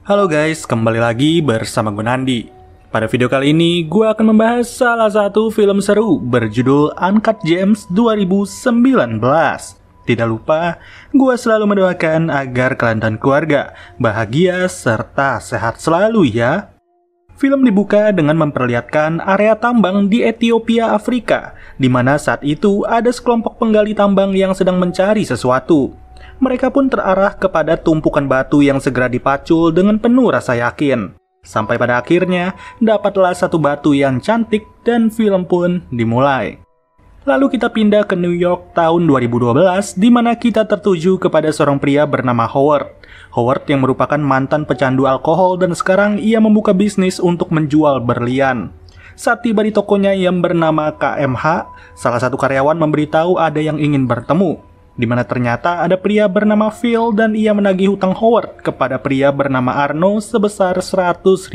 Halo guys, kembali lagi bersama gue Nandi. Pada video kali ini, gue akan membahas salah satu film seru berjudul Uncut Gems 2019. Tidak lupa, gue selalu mendoakan agar kalian dan keluarga bahagia serta sehat selalu ya. Film dibuka dengan memperlihatkan area tambang di Ethiopia, Afrika, di mana saat itu ada sekelompok penggali tambang yang sedang mencari sesuatu. Mereka pun terarah kepada tumpukan batu yang segera dipacul dengan penuh rasa yakin. Sampai pada akhirnya, dapatlah satu batu yang cantik dan film pun dimulai. Lalu kita pindah ke New York tahun 2012, di mana kita tertuju kepada seorang pria bernama Howard. Howard yang merupakan mantan pecandu alkohol dan sekarang ia membuka bisnis untuk menjual berlian. Saat tiba di tokonya yang bernama KMH, salah satu karyawan memberitahu ada yang ingin bertemu, di mana ternyata ada pria bernama Phil dan ia menagih hutang Howard kepada pria bernama Arno sebesar $100.000.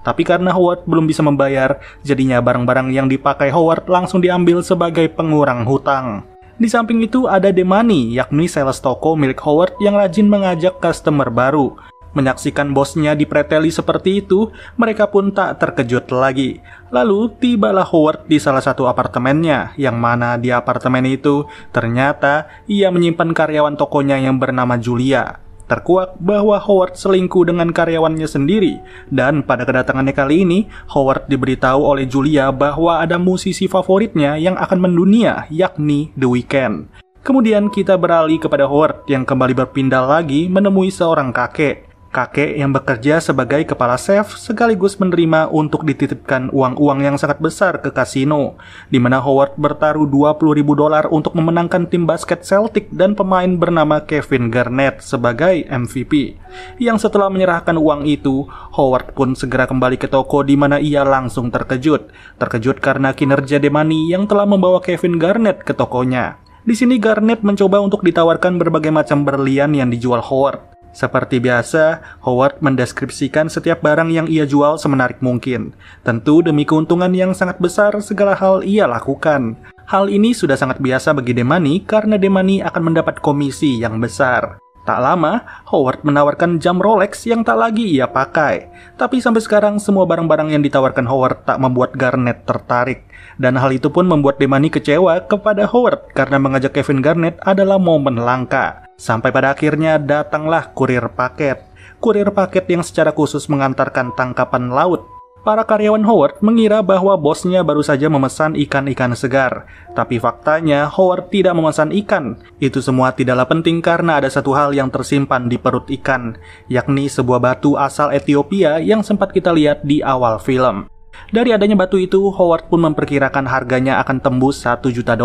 Tapi karena Howard belum bisa membayar, jadinya barang-barang yang dipakai Howard langsung diambil sebagai pengurang hutang. Di samping itu ada Demani, yakni sales toko milik Howard yang rajin mengajak customer baru. Menyaksikan bosnya dipreteli seperti itu, mereka pun tak terkejut lagi. Lalu tibalah Howard di salah satu apartemennya, yang mana di apartemen itu ternyata ia menyimpan karyawan tokonya yang bernama Julia. Terkuak bahwa Howard selingkuh dengan karyawannya sendiri, dan pada kedatangannya kali ini, Howard diberitahu oleh Julia bahwa ada musisi favoritnya yang akan mendunia, yakni The Weeknd. Kemudian kita beralih kepada Howard yang kembali berpindah lagi menemui seorang kakek. Kakek yang bekerja sebagai kepala chef sekaligus menerima untuk dititipkan uang-uang yang sangat besar ke kasino, di mana Howard bertaruh $20.000 untuk memenangkan tim basket Celtic dan pemain bernama Kevin Garnett sebagai MVP. Yang setelah menyerahkan uang itu, Howard pun segera kembali ke toko di mana ia langsung terkejut. Terkejut karena kinerja Demani yang telah membawa Kevin Garnett ke tokonya. Di sini Garnett mencoba untuk ditawarkan berbagai macam berlian yang dijual Howard. Seperti biasa, Howard mendeskripsikan setiap barang yang ia jual semenarik mungkin. Tentu demi keuntungan yang sangat besar, segala hal ia lakukan. Hal ini sudah sangat biasa bagi Demani karena Demani akan mendapat komisi yang besar. Tak lama, Howard menawarkan jam Rolex yang tak lagi ia pakai. Tapi sampai sekarang semua barang-barang yang ditawarkan Howard tak membuat Garnett tertarik. Dan hal itu pun membuat Demani kecewa kepada Howard karena mengajak Kevin Garnett adalah momen langka. Sampai pada akhirnya datanglah kurir paket. Kurir paket yang secara khusus mengantarkan tangkapan laut. Para karyawan Howard mengira bahwa bosnya baru saja memesan ikan-ikan segar. Tapi faktanya Howard tidak memesan ikan. Itu semua tidaklah penting karena ada satu hal yang tersimpan di perut ikan, yakni sebuah batu asal Ethiopia yang sempat kita lihat di awal film. Dari adanya batu itu, Howard pun memperkirakan harganya akan tembus $1 juta.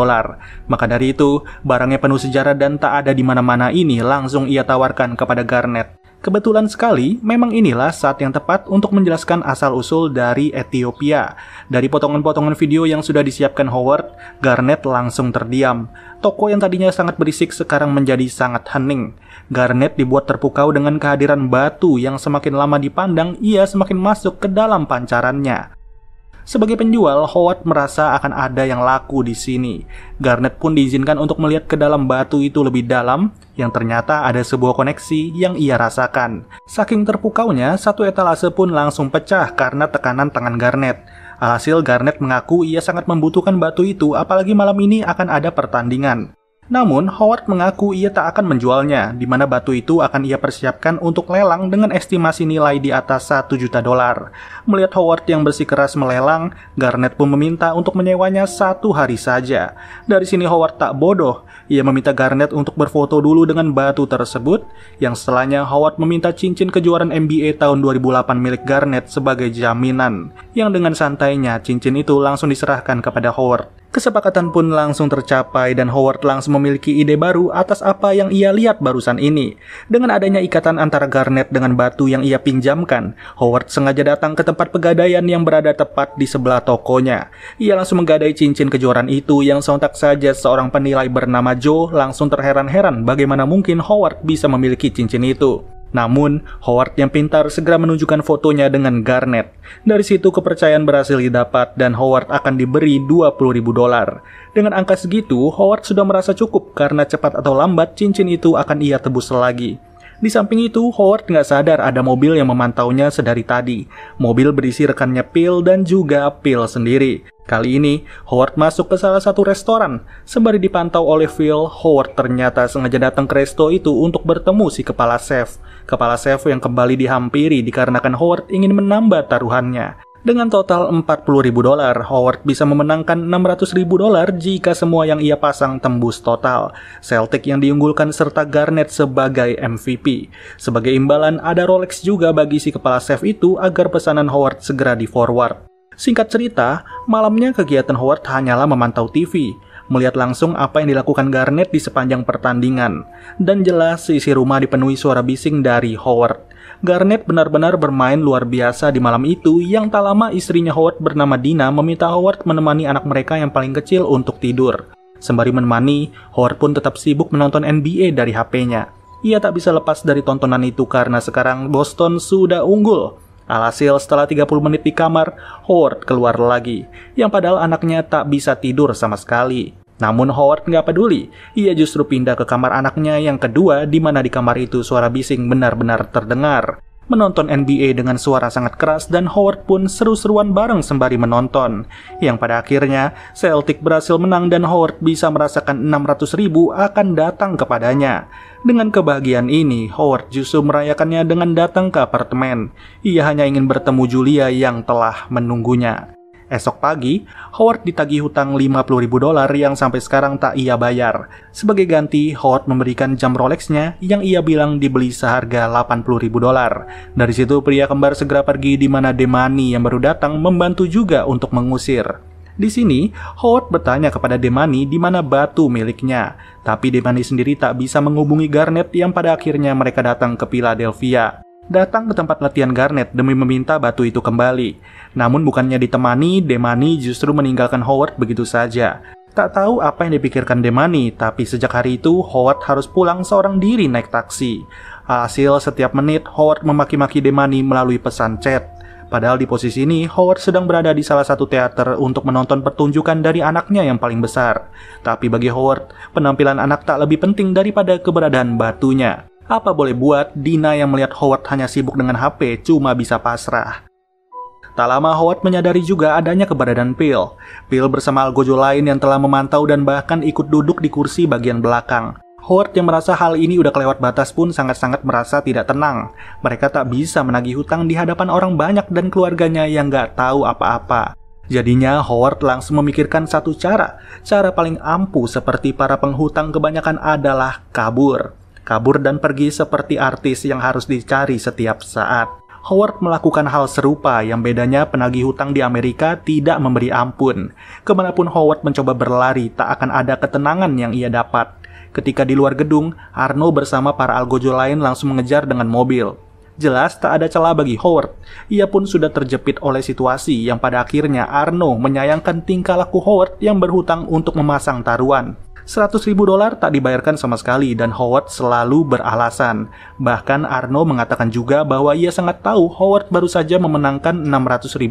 Maka dari itu, barangnya penuh sejarah dan tak ada di mana-mana ini langsung ia tawarkan kepada Garnett. Kebetulan sekali, memang inilah saat yang tepat untuk menjelaskan asal-usul dari Ethiopia. Dari potongan-potongan video yang sudah disiapkan Howard, Garnett langsung terdiam. Toko yang tadinya sangat berisik sekarang menjadi sangat hening. Garnett dibuat terpukau dengan kehadiran batu yang semakin lama dipandang, ia semakin masuk ke dalam pancarannya. Sebagai penjual, Howard merasa akan ada yang laku di sini. Garnett pun diizinkan untuk melihat ke dalam batu itu lebih dalam, yang ternyata ada sebuah koneksi yang ia rasakan. Saking terpukaunya, satu etalase pun langsung pecah karena tekanan tangan Garnett. Alhasil Garnett mengaku ia sangat membutuhkan batu itu, apalagi malam ini akan ada pertandingan. Namun, Howard mengaku ia tak akan menjualnya, di mana batu itu akan ia persiapkan untuk lelang dengan estimasi nilai di atas $1 juta. Melihat Howard yang bersikeras melelang, Garnett pun meminta untuk menyewanya 1 hari saja. Dari sini Howard tak bodoh, ia meminta Garnett untuk berfoto dulu dengan batu tersebut, yang setelahnya Howard meminta cincin kejuaraan NBA tahun 2008 milik Garnett sebagai jaminan, yang dengan santainya cincin itu langsung diserahkan kepada Howard. Kesepakatan pun langsung tercapai dan Howard langsung memiliki ide baru atas apa yang ia lihat barusan ini. Dengan adanya ikatan antara Garnett dengan batu yang ia pinjamkan, Howard sengaja datang ke tempat pegadaian yang berada tepat di sebelah tokonya. Ia langsung menggadai cincin kejuaraan itu yang sontak saja seorang penilai bernama Joe langsung terheran-heran bagaimana mungkin Howard bisa memiliki cincin itu. Namun, Howard yang pintar segera menunjukkan fotonya dengan Garnett. Dari situ kepercayaan berhasil didapat dan Howard akan diberi $20.000. Dengan angka segitu, Howard sudah merasa cukup karena cepat atau lambat cincin itu akan ia tebus lagi. Di samping itu, Howard nggak sadar ada mobil yang memantaunya sedari tadi. Mobil berisi rekannya Phil dan juga Phil sendiri. Kali ini, Howard masuk ke salah satu restoran. Sembari dipantau oleh Phil, Howard ternyata sengaja datang ke resto itu untuk bertemu si kepala chef. Kepala chef yang kembali dihampiri dikarenakan Howard ingin menambah taruhannya. Dengan total $40.000, Howard bisa memenangkan $600.000 jika semua yang ia pasang tembus total. Celtic yang diunggulkan serta Garnett sebagai MVP. Sebagai imbalan, ada Rolex juga bagi si kepala chef itu agar pesanan Howard segera di-forward. Singkat cerita, malamnya kegiatan Howard hanyalah memantau TV, melihat langsung apa yang dilakukan Garnett di sepanjang pertandingan. Dan jelas isi rumah dipenuhi suara bising dari Howard. Garnett benar-benar bermain luar biasa di malam itu yang tak lama istrinya Howard bernama Dina meminta Howard menemani anak mereka yang paling kecil untuk tidur. Sembari menemani, Howard pun tetap sibuk menonton NBA dari HP-nya. Ia tak bisa lepas dari tontonan itu karena sekarang Boston sudah unggul. Alhasil setelah 30 menit di kamar, Howard keluar lagi, yang padahal anaknya tak bisa tidur sama sekali. Namun Howard nggak peduli, ia justru pindah ke kamar anaknya yang kedua di mana di kamar itu suara bising benar-benar terdengar. Menonton NBA dengan suara sangat keras dan Howard pun seru-seruan bareng sembari menonton. Yang pada akhirnya Celtic berhasil menang dan Howard bisa merasakan $600.000 akan datang kepadanya. Dengan kebahagiaan ini, Howard justru merayakannya dengan datang ke apartemen. Ia hanya ingin bertemu Julia yang telah menunggunya. Esok pagi, Howard ditagih hutang $50.000 yang sampai sekarang tak ia bayar. Sebagai ganti, Howard memberikan jam Rolex-nya yang ia bilang dibeli seharga $80.000. Dari situ pria kembar segera pergi di mana Demani yang baru datang membantu juga untuk mengusir. Di sini, Howard bertanya kepada Demani di mana batu miliknya. Tapi Demani sendiri tak bisa menghubungi Garnett yang pada akhirnya mereka datang ke Philadelphia. Datang ke tempat latihan Garnett demi meminta batu itu kembali. Namun bukannya ditemani, Demani justru meninggalkan Howard begitu saja. Tak tahu apa yang dipikirkan Demani, tapi sejak hari itu Howard harus pulang seorang diri naik taksi. Hasil setiap menit Howard memaki-maki Demani melalui pesan chat. Padahal di posisi ini Howard sedang berada di salah satu teater untuk menonton pertunjukan dari anaknya yang paling besar. Tapi bagi Howard, penampilan anak tak lebih penting daripada keberadaan batunya. Apa boleh buat, Dina yang melihat Howard hanya sibuk dengan HP cuma bisa pasrah. Tak lama Howard menyadari juga adanya keberadaan Phil. Phil bersama algojo lain yang telah memantau dan bahkan ikut duduk di kursi bagian belakang. Howard yang merasa hal ini udah kelewat batas pun sangat-sangat merasa tidak tenang. Mereka tak bisa menagih hutang di hadapan orang banyak dan keluarganya yang gak tahu apa-apa. Jadinya Howard langsung memikirkan satu cara. Cara paling ampuh seperti para penghutang kebanyakan adalah kabur. Kabur dan pergi seperti artis yang harus dicari setiap saat. Howard melakukan hal serupa yang bedanya penagih hutang di Amerika tidak memberi ampun. Kemanapun Howard mencoba berlari, tak akan ada ketenangan yang ia dapat. Ketika di luar gedung, Arno bersama para algojo lain langsung mengejar dengan mobil. Jelas tak ada celah bagi Howard. Ia pun sudah terjepit oleh situasi yang pada akhirnya Arno menyayangkan tingkah laku Howard yang berhutang untuk memasang taruhan. $100.000 tak dibayarkan sama sekali dan Howard selalu beralasan. Bahkan Arno mengatakan juga bahwa ia sangat tahu Howard baru saja memenangkan $600.000.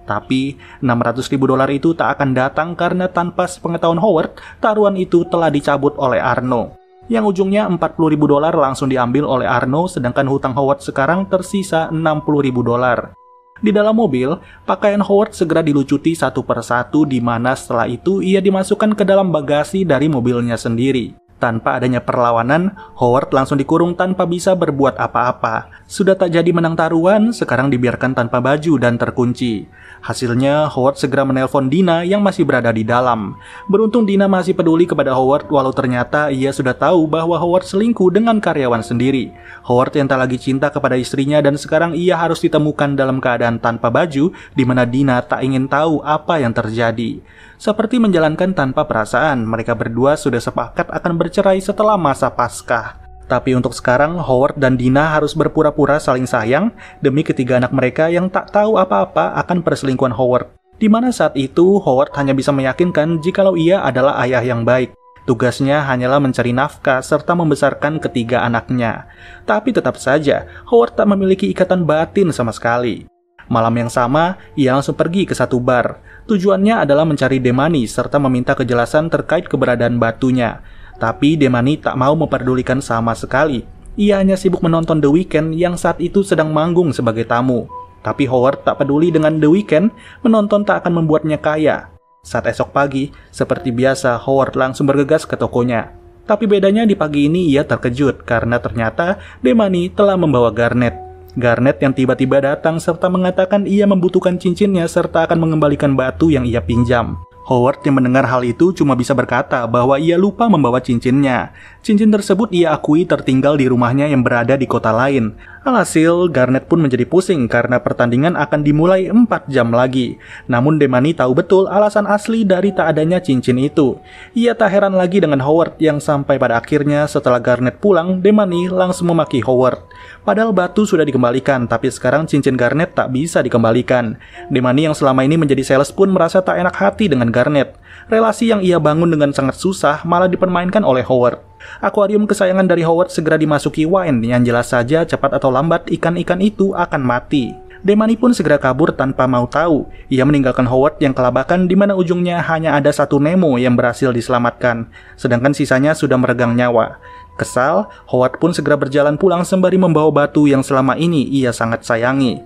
Tapi $600.000 itu tak akan datang karena tanpa sepengetahuan Howard, taruhan itu telah dicabut oleh Arno. Yang ujungnya $40.000 langsung diambil oleh Arno, sedangkan hutang Howard sekarang tersisa $60.000. Di dalam mobil, pakaian Howard segera dilucuti satu persatu di mana setelah itu ia dimasukkan ke dalam bagasi dari mobilnya sendiri. Tanpa adanya perlawanan, Howard langsung dikurung tanpa bisa berbuat apa-apa. Sudah tak jadi menang taruhan, sekarang dibiarkan tanpa baju dan terkunci. Hasilnya, Howard segera menelpon Dina yang masih berada di dalam. Beruntung Dina masih peduli kepada Howard walau ternyata ia sudah tahu bahwa Howard selingkuh dengan karyawan sendiri. Howard yang tak lagi cinta kepada istrinya dan sekarang ia harus ditemukan dalam keadaan tanpa baju di mana Dina tak ingin tahu apa yang terjadi. Seperti menjalankan tanpa perasaan, mereka berdua sudah sepakat akan bercerai setelah masa Paskah. Tapi untuk sekarang, Howard dan Dina harus berpura-pura saling sayang demi ketiga anak mereka yang tak tahu apa-apa akan perselingkuhan Howard. Di mana saat itu, Howard hanya bisa meyakinkan jikalau ia adalah ayah yang baik. Tugasnya hanyalah mencari nafkah serta membesarkan ketiga anaknya. Tapi tetap saja, Howard tak memiliki ikatan batin sama sekali. Malam yang sama, ia langsung pergi ke satu bar. Tujuannya adalah mencari Demani serta meminta kejelasan terkait keberadaan batunya. Tapi Demani tak mau memperdulikan sama sekali. Ia hanya sibuk menonton The Weeknd yang saat itu sedang manggung sebagai tamu. Tapi Howard tak peduli dengan The Weeknd, menonton tak akan membuatnya kaya. Saat esok pagi, seperti biasa Howard langsung bergegas ke tokonya. Tapi bedanya di pagi ini ia terkejut karena ternyata Demani telah membawa Garnet. Garnet yang tiba-tiba datang serta mengatakan ia membutuhkan cincinnya serta akan mengembalikan batu yang ia pinjam. Howard yang mendengar hal itu cuma bisa berkata bahwa ia lupa membawa cincinnya. Cincin tersebut ia akui tertinggal di rumahnya yang berada di kota lain. Alhasil, Garnet pun menjadi pusing karena pertandingan akan dimulai 4 jam lagi. Namun Demani tahu betul alasan asli dari tak adanya cincin itu. Ia tak heran lagi dengan Howard yang sampai pada akhirnya setelah Garnet pulang, Demani langsung memaki Howard. Padahal batu sudah dikembalikan, tapi sekarang cincin Garnet tak bisa dikembalikan. Demani yang selama ini menjadi sales pun merasa tak enak hati dengan Garnet. Relasi yang ia bangun dengan sangat susah malah dipermainkan oleh Howard. Akuarium kesayangan dari Howard segera dimasuki Wayne yang jelas saja cepat atau lambat ikan-ikan itu akan mati. Demani pun segera kabur tanpa mau tahu. Ia meninggalkan Howard yang kelabakan di mana ujungnya hanya ada satu Nemo yang berhasil diselamatkan, sedangkan sisanya sudah meregang nyawa. Kesal, Howard pun segera berjalan pulang sembari membawa batu yang selama ini ia sangat sayangi.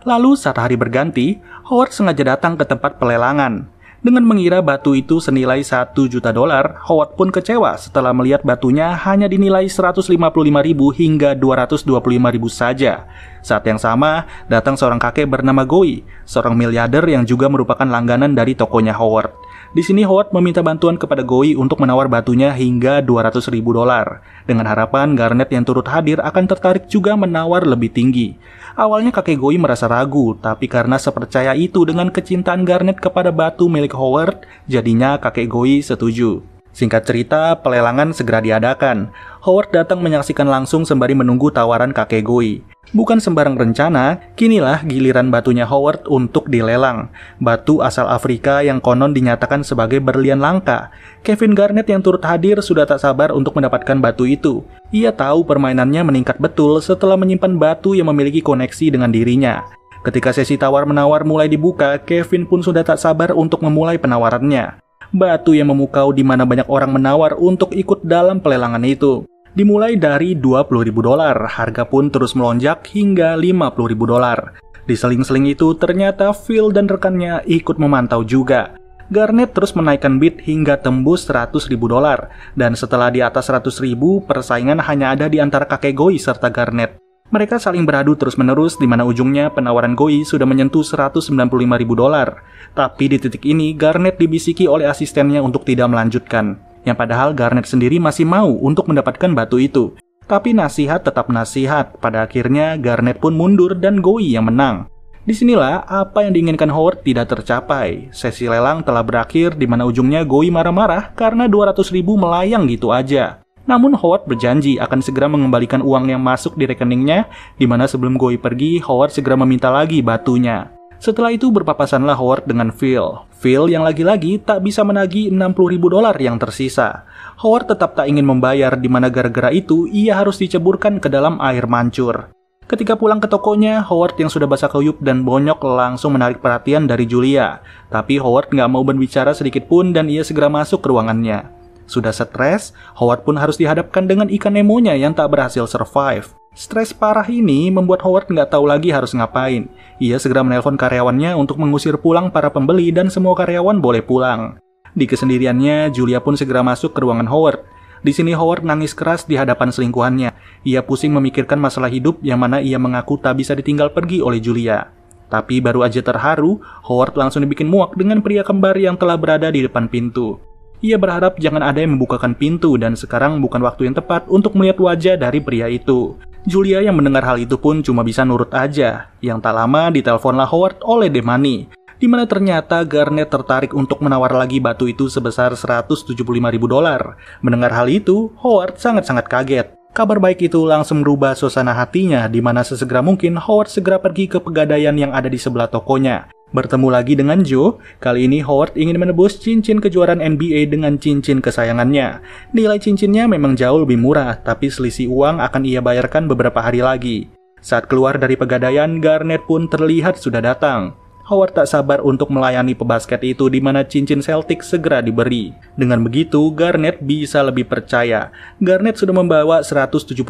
Lalu saat hari berganti, Howard sengaja datang ke tempat pelelangan. Dengan mengira batu itu senilai $1 juta, Howard pun kecewa setelah melihat batunya hanya dinilai 155.000 hingga 225.000 saja. Saat yang sama, datang seorang kakek bernama Goey, seorang miliarder yang juga merupakan langganan dari tokonya Howard. Di sini Howard meminta bantuan kepada Goey untuk menawar batunya hingga $200.000, dengan harapan Garnet yang turut hadir akan tertarik juga menawar lebih tinggi. Awalnya kakek Goey merasa ragu, tapi karena sepercaya itu dengan kecintaan Garnet kepada batu milik Howard, jadinya kakek Goey setuju. Singkat cerita, pelelangan segera diadakan. Howard datang menyaksikan langsung sembari menunggu tawaran kakek Goey. Bukan sembarang rencana, kinilah giliran batunya Howard untuk dilelang. Batu asal Afrika yang konon dinyatakan sebagai berlian langka. Kevin Garnett yang turut hadir sudah tak sabar untuk mendapatkan batu itu. Ia tahu permainannya meningkat betul setelah menyimpan batu yang memiliki koneksi dengan dirinya. Ketika sesi tawar-menawar mulai dibuka, Kevin pun sudah tak sabar untuk memulai penawarannya. Batu yang memukau di mana banyak orang menawar untuk ikut dalam pelelangan itu. Dimulai dari $20.000, harga pun terus melonjak hingga $50.000. Di seling-seling itu ternyata Phil dan rekannya ikut memantau juga. Garnett terus menaikkan bid hingga tembus $100.000, dan setelah di atas $100.000, persaingan hanya ada di antara kakek Goey serta Garnett. Mereka saling beradu terus-menerus di mana ujungnya penawaran Goey sudah menyentuh $195.000. Tapi di titik ini Garnett dibisiki oleh asistennya untuk tidak melanjutkan. Yang padahal Garnett sendiri masih mau untuk mendapatkan batu itu. Tapi nasihat tetap nasihat. Pada akhirnya Garnett pun mundur dan Goey yang menang. Disinilah apa yang diinginkan Howard tidak tercapai. Sesi lelang telah berakhir di mana ujungnya Goey marah-marah karena $200.000 melayang gitu aja. Namun Howard berjanji akan segera mengembalikan uang yang masuk di rekeningnya, di mana sebelum Goey pergi, Howard segera meminta lagi batunya. Setelah itu berpapasanlah Howard dengan Phil. Phil yang lagi-lagi tak bisa menagih $60.000 yang tersisa. Howard tetap tak ingin membayar, di mana gara-gara itu ia harus diceburkan ke dalam air mancur. Ketika pulang ke tokonya, Howard yang sudah basah kuyup dan bonyok langsung menarik perhatian dari Julia. Tapi Howard nggak mau berbicara sedikit pun dan ia segera masuk ke ruangannya. Sudah stres, Howard pun harus dihadapkan dengan ikan Nemonya yang tak berhasil survive. Stres parah ini membuat Howard nggak tahu lagi harus ngapain. Ia segera menelpon karyawannya untuk mengusir pulang para pembeli dan semua karyawan boleh pulang. Di kesendiriannya, Julia pun segera masuk ke ruangan Howard. Di sini Howard nangis keras di hadapan selingkuhannya. Ia pusing memikirkan masalah hidup yang mana ia mengaku tak bisa ditinggal pergi oleh Julia. Tapi baru aja terharu, Howard langsung dibikin muak dengan pria kembar yang telah berada di depan pintu. Ia berharap jangan ada yang membukakan pintu dan sekarang bukan waktu yang tepat untuk melihat wajah dari pria itu. Julia yang mendengar hal itu pun cuma bisa nurut aja. Yang tak lama diteleponlah Howard oleh Demani, di mana ternyata Garnett tertarik untuk menawar lagi batu itu sebesar $175.000. Mendengar hal itu, Howard sangat-sangat kaget. Kabar baik itu langsung merubah suasana hatinya, di mana sesegera mungkin Howard segera pergi ke pegadaian yang ada di sebelah tokonya. Bertemu lagi dengan Joe, kali ini Howard ingin menebus cincin kejuaraan NBA dengan cincin kesayangannya. Nilai cincinnya memang jauh lebih murah, tapi selisih uang akan ia bayarkan beberapa hari lagi. Saat keluar dari pegadaian, Garnett pun terlihat sudah datang. Howard tak sabar untuk melayani pebasket itu di mana cincin Celtic segera diberi. Dengan begitu, Garnett bisa lebih percaya. Garnett sudah membawa $175.000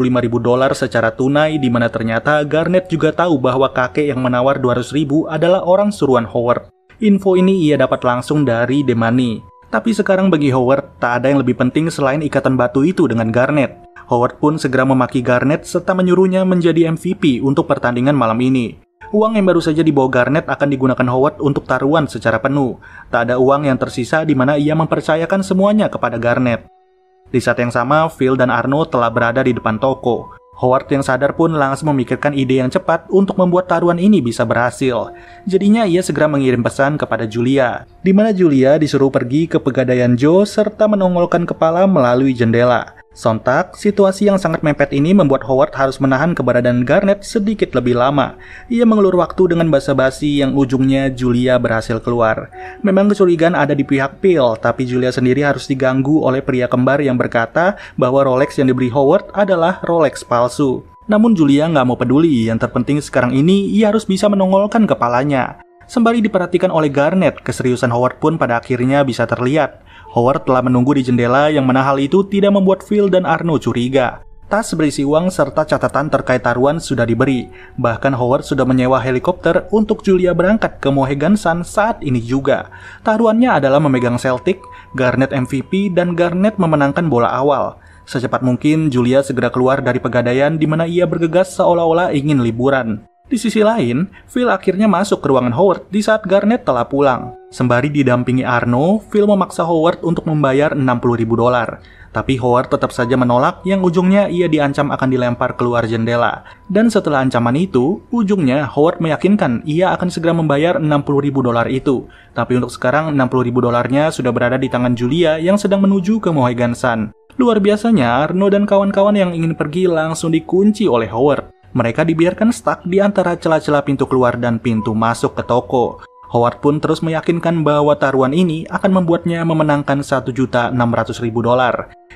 secara tunai di mana ternyata Garnett juga tahu bahwa kakek yang menawar $200.000 adalah orang suruhan Howard. Info ini ia dapat langsung dari The Money. Tapi sekarang bagi Howard, tak ada yang lebih penting selain ikatan batu itu dengan Garnett. Howard pun segera memaki Garnett serta menyuruhnya menjadi MVP untuk pertandingan malam ini. Uang yang baru saja dibawa Garnett akan digunakan Howard untuk taruhan secara penuh. Tak ada uang yang tersisa di mana ia mempercayakan semuanya kepada Garnett. Di saat yang sama, Phil dan Arno telah berada di depan toko. Howard yang sadar pun langsung memikirkan ide yang cepat untuk membuat taruhan ini bisa berhasil. Jadinya ia segera mengirim pesan kepada Julia, di mana Julia disuruh pergi ke pegadaian Joe serta menongolkan kepala melalui jendela. Sontak, situasi yang sangat mepet ini membuat Howard harus menahan keberadaan Garnett sedikit lebih lama. Ia mengelur waktu dengan basa-basi yang ujungnya Julia berhasil keluar. Memang kecurigaan ada di pihak Phil, tapi Julia sendiri harus diganggu oleh pria kembar yang berkata bahwa Rolex yang diberi Howard adalah Rolex palsu. Namun Julia nggak mau peduli, yang terpenting sekarang ini ia harus bisa menongolkan kepalanya. Sembari diperhatikan oleh Garnett, keseriusan Howard pun pada akhirnya bisa terlihat. Howard telah menunggu di jendela yang mana hal itu tidak membuat Phil dan Arno curiga. Tas berisi uang serta catatan terkait taruhan sudah diberi. Bahkan Howard sudah menyewa helikopter untuk Julia berangkat ke Mohegan Sun saat ini juga. Taruhannya adalah memegang Celtic, Garnett MVP, dan Garnett memenangkan bola awal. Secepat mungkin Julia segera keluar dari pegadaian di mana ia bergegas seolah-olah ingin liburan. Di sisi lain, Phil akhirnya masuk ke ruangan Howard di saat Garnett telah pulang. Sembari didampingi Arno, Phil memaksa Howard untuk membayar $60.000. Tapi Howard tetap saja menolak, yang ujungnya ia diancam akan dilempar keluar jendela. Dan setelah ancaman itu, ujungnya Howard meyakinkan ia akan segera membayar $60.000 itu. Tapi untuk sekarang $60.000-nya sudah berada di tangan Julia yang sedang menuju ke Mohegan Sun. Luar biasanya, Arno dan kawan-kawan yang ingin pergi langsung dikunci oleh Howard. Mereka dibiarkan stuck di antara celah-celah pintu keluar dan pintu masuk ke toko. Howard pun terus meyakinkan bahwa taruhan ini akan membuatnya memenangkan $1.600.000.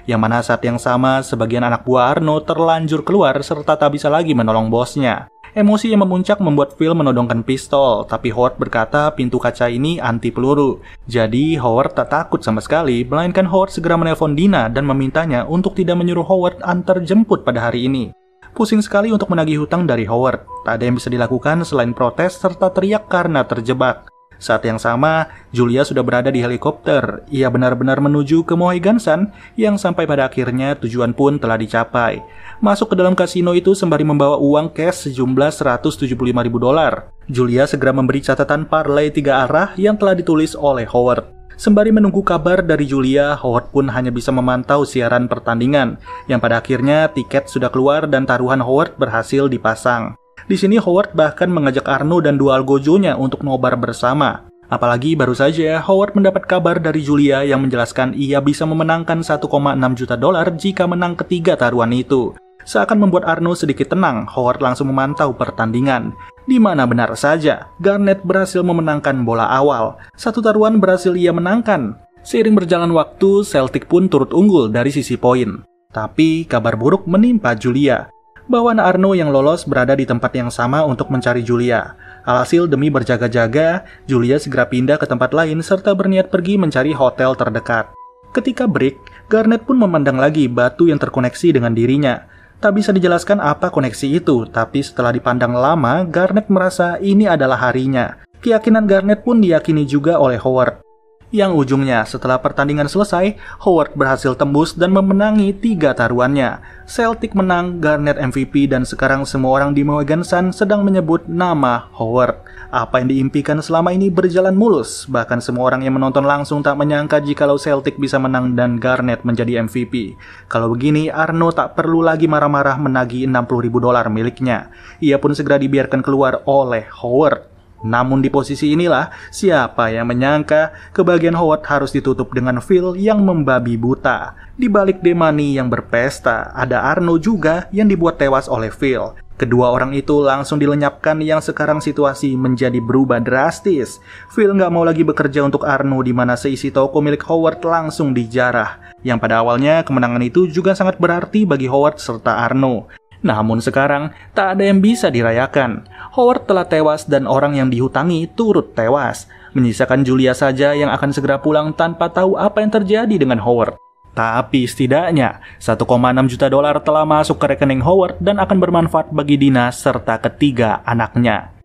Yang mana saat yang sama, sebagian anak buah Arno terlanjur keluar serta tak bisa lagi menolong bosnya. Emosi yang memuncak membuat Phil menodongkan pistol, tapi Howard berkata pintu kaca ini anti peluru. Jadi Howard tak takut sama sekali, melainkan Howard segera menelpon Dina dan memintanya untuk tidak menyuruh Howard antar jemput pada hari ini. Pusing sekali untuk menagih hutang dari Howard. Tak ada yang bisa dilakukan selain protes serta teriak karena terjebak. Saat yang sama, Julia sudah berada di helikopter. Ia benar-benar menuju ke Mohegan Sun, yang sampai pada akhirnya tujuan pun telah dicapai. Masuk ke dalam kasino itu sembari membawa uang cash sejumlah $175.000. Julia segera memberi catatan parlay 3 arah yang telah ditulis oleh Howard. Sembari menunggu kabar dari Julia, Howard pun hanya bisa memantau siaran pertandingan, yang pada akhirnya tiket sudah keluar dan taruhan Howard berhasil dipasang. Di sini Howard bahkan mengajak Arno dan dua algojonya untuk nobar bersama. Apalagi baru saja Howard mendapat kabar dari Julia yang menjelaskan ia bisa memenangkan $1,6 juta jika menang ketiga taruhan itu. Seakan membuat Arno sedikit tenang, Howard langsung memantau pertandingan. Di mana benar saja, Garnett berhasil memenangkan bola awal. Satu taruhan berhasil ia menangkan. Seiring berjalan waktu, Celtic pun turut unggul dari sisi poin. Tapi kabar buruk menimpa Julia. Bahwa Arno yang lolos berada di tempat yang sama untuk mencari Julia. Alhasil demi berjaga-jaga, Julia segera pindah ke tempat lain serta berniat pergi mencari hotel terdekat. Ketika break, Garnett pun memandang lagi batu yang terkoneksi dengan dirinya. Tak bisa dijelaskan apa koneksi itu, tapi setelah dipandang lama, Garnett merasa ini adalah harinya. Keyakinan Garnett pun diyakini juga oleh Howard. Yang ujungnya, setelah pertandingan selesai, Howard berhasil tembus dan memenangi 3 taruhannya. Celtic menang, Garnett MVP, dan sekarang semua orang di Mohegan Sun sedang menyebut nama Howard. Apa yang diimpikan selama ini berjalan mulus, bahkan semua orang yang menonton langsung tak menyangka jikalau Celtic bisa menang dan Garnett menjadi MVP. Kalau begini, Arno tak perlu lagi marah-marah menagih $60.000 miliknya. Ia pun segera dibiarkan keluar oleh Howard. Namun di posisi inilah, siapa yang menyangka kebahagiaan Howard harus ditutup dengan Phil yang membabi buta. Di balik The Money yang berpesta, ada Arno juga yang dibuat tewas oleh Phil. Kedua orang itu langsung dilenyapkan yang sekarang situasi menjadi berubah drastis. Phil nggak mau lagi bekerja untuk Arno di mana seisi toko milik Howard langsung dijarah. Yang pada awalnya kemenangan itu juga sangat berarti bagi Howard serta Arno. Namun sekarang, tak ada yang bisa dirayakan. Howard telah tewas dan orang yang dihutangi turut tewas. Menyisakan Julia saja yang akan segera pulang tanpa tahu apa yang terjadi dengan Howard. Tapi setidaknya, 1,6 juta dolar telah masuk ke rekening Howard dan akan bermanfaat bagi Dina serta ketiga anaknya.